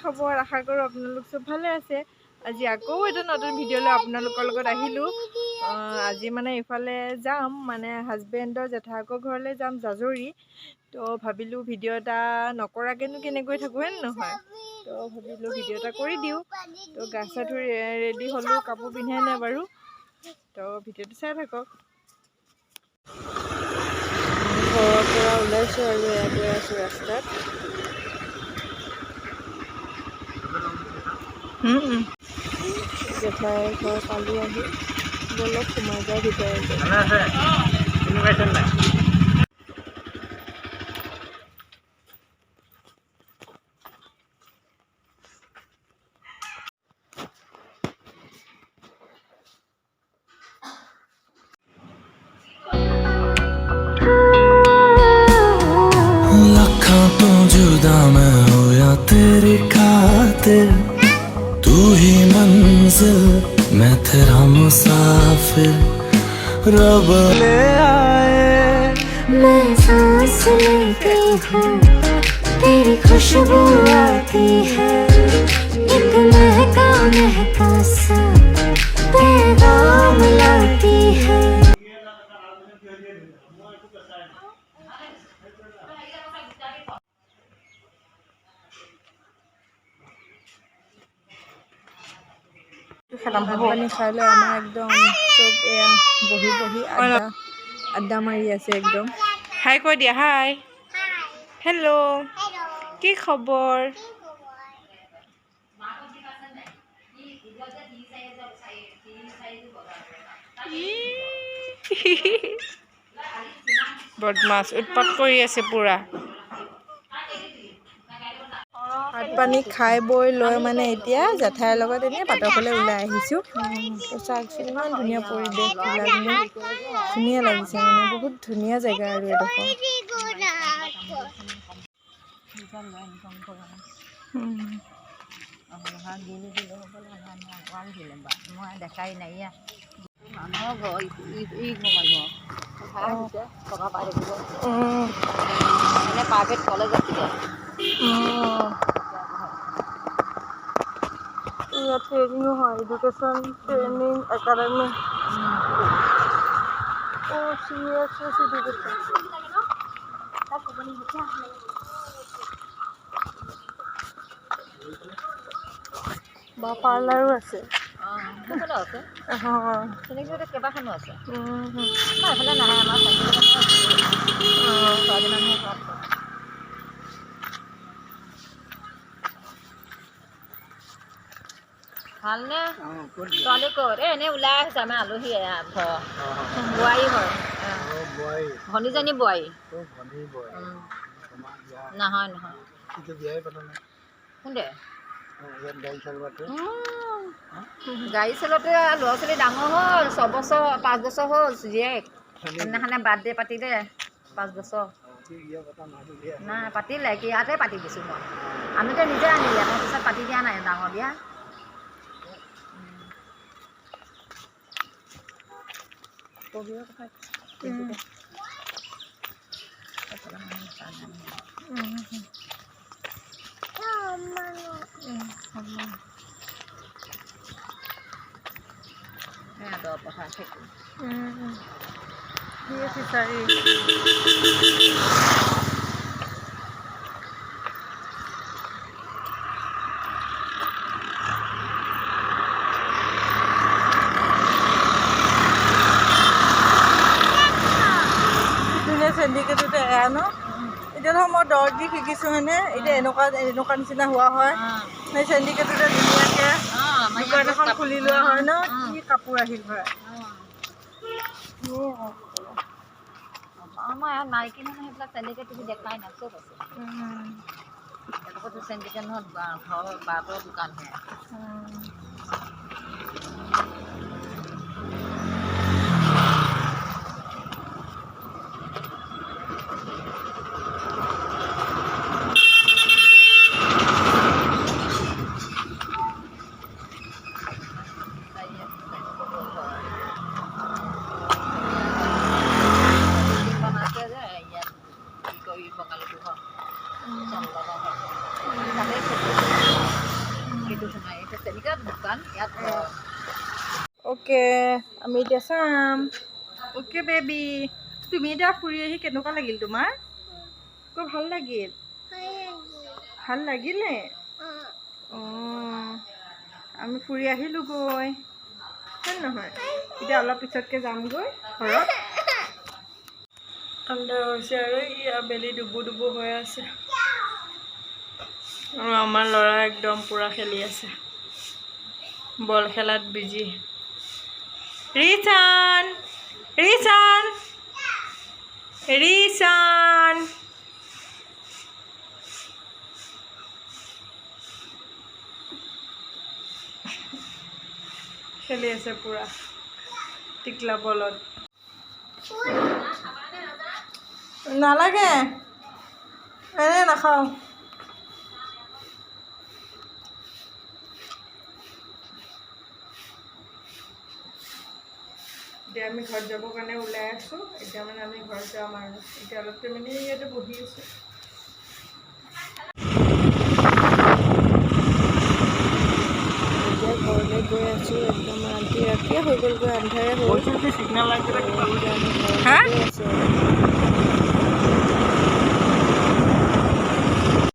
খবৰ? আশা কৰোঁ আপোনালোক চব ভালে আছে। আজি আকৌ এটা নতুন ভিডিঅ' লৈ আপোনালোকৰ লগত আহিলোঁ। আজি মানে ইফালে যাম, মানে হাজবেণ্ডৰ জেঠাকৰ ঘৰলৈ যাম, জাজৰি। তো ভাবিলোঁ ভিডিঅ' এটা নকৰাকৈনো কেনেকৈ থাকোঁ, হয় নহয়? তো ভাবিলোঁ ভিডিঅ' এটা কৰি দিওঁ। তো গা চা ধুই ৰেডি হ'লোঁ, কাপোৰ পিন্ধাই নাই বাৰু। তো ভিডিঅ'টো চাই থাকক। ঘৰৰ পৰা ওলাইছোঁ আৰু এয়া গৈ আছোঁ ৰাস্তাত। জেঠাই ঘৰ পালোঁ আহি, বলক সোমাই যাওঁ ভিতৰতে। तो जुदा मैं हो या तेरी खातिर, तू ही मंजिल मैं तेरा मुसाफिर, रब ले आए मैं सांस लेती हूँ, तेरी खुशबू आती है, एक महका महका सा पैगाम लाती है। ভাত পানী খাই লৈ আমাৰ একদম চব এয়া বহি বহি আড্ডা মাৰি আছে একদম। হাই কৈ দিয়া, হাই। হেল্ল', কি খবৰ? বদমাছ, উৎপাত কৰি আছে পুৰা। ভাত পানী খাই বৈ লৈ মানে এতিয়া জেঠাইৰ লগত এনেই বাটৰ ফালে ওলাই আহিছোঁ। চাওকচোন ইমান ধুনীয়া পৰিৱেশবিলাক, ধুনীয়া লাগিছে, মানে বহুত ধুনীয়া জেগা আৰু এডোখৰ। দেখাই নাই প্ৰাইভেট কলেজ আছিলে। ইয়াত ট্ৰেইনিঙো হয়, education training academy. CSS education. বা পাৰ্লাৰো আছে। কেইবাখনো আছে। এইফালে নাহে, আমাৰ ছোৱালী মানুহে ঘৰত। ভালনে? ছোৱালী ক'ত? এনেই ওলাই আহিছে, আমাৰ আলহী ঘৰ বোৱাৰী হয়, ভনীজনী বোৱাৰী। নহয় নহয়, কোন দে গাড়ী চলোৱাতে ল'ৰা ছোৱালী ডাঙৰ হ'ল, 6 বছৰ 5 বছৰ হ'ল। জীয়েক সেইদিনাখনে বাৰ্থডে পাতিলে, 5 বছৰ। নাই পাতিলে, কি ইয়াতে পাতি দিছোঁ মই। আনোতে নিজে আনিলে, মই পিছত পাতি দিয়া নাই ডাঙৰ বিয়া। পথাৰ খেতি ফিচাৰী। চেণ্ডিকেটতে এয়া ন, এতিয়া ধৰক মই দৰ্জ দি শিকিছোঁ হয়নে, এতিয়া এনেকুৱা নিচিনা হোৱা হয়। সেই চেণ্ডিকেটতে ধুনীয়াকৈ দোকান এখন খুলি লোৱা হয় ন, কি কাপোৰ আহিল হয়। আমাৰ ইয়াত মাইকী মানুহ সেইবিলাক চেণ্ডিকেট তুমি দেখাই নাই, চব আছে। এডোখৰটো চেণ্ডিকেট নহয়, ঘৰ বাটৰ দোকানহে। বঙালী সোমাই এতিয়া তেনেকৈ দোকান ইয়াত অ'কে আমি এতিয়া চাম অ'কে বেবী তুমি এতিয়া ফুৰি আহি কেনেকুৱা লাগিল তোমাৰ কৈ ভাল লাগিল ভাল লাগিলে অঁ আমি ফুৰি আহিলোঁগৈ হয় নহয় এতিয়া অলপ পিছতকৈ যামগৈ ঘৰত আন্ধাৰ হৈছে আৰু আবেলি ডুবু ডুবু হৈ আছে আৰু আমাৰ ল'ৰা একদম পূৰা খেলি আছে বল খেলাত বিজি ৰিচান ৰিচান ৰিচান খেলি আছে পূৰা টিকলা বলত নালাগে এনে নাখাওঁ এতিয়া আমি ঘৰত যাবৰ কাৰণে ওলাই আছোঁ এতিয়া মানে আমি ঘৰত যাম আৰু এতিয়া অলপ মানে ইয়াতে বহি আছোঁ এতিয়া ঘৰলৈ গৈ আছোঁ একদম ৰাতিয়ে হৈ গ'লগৈ আন্ধাৰে হৈ চিগনেল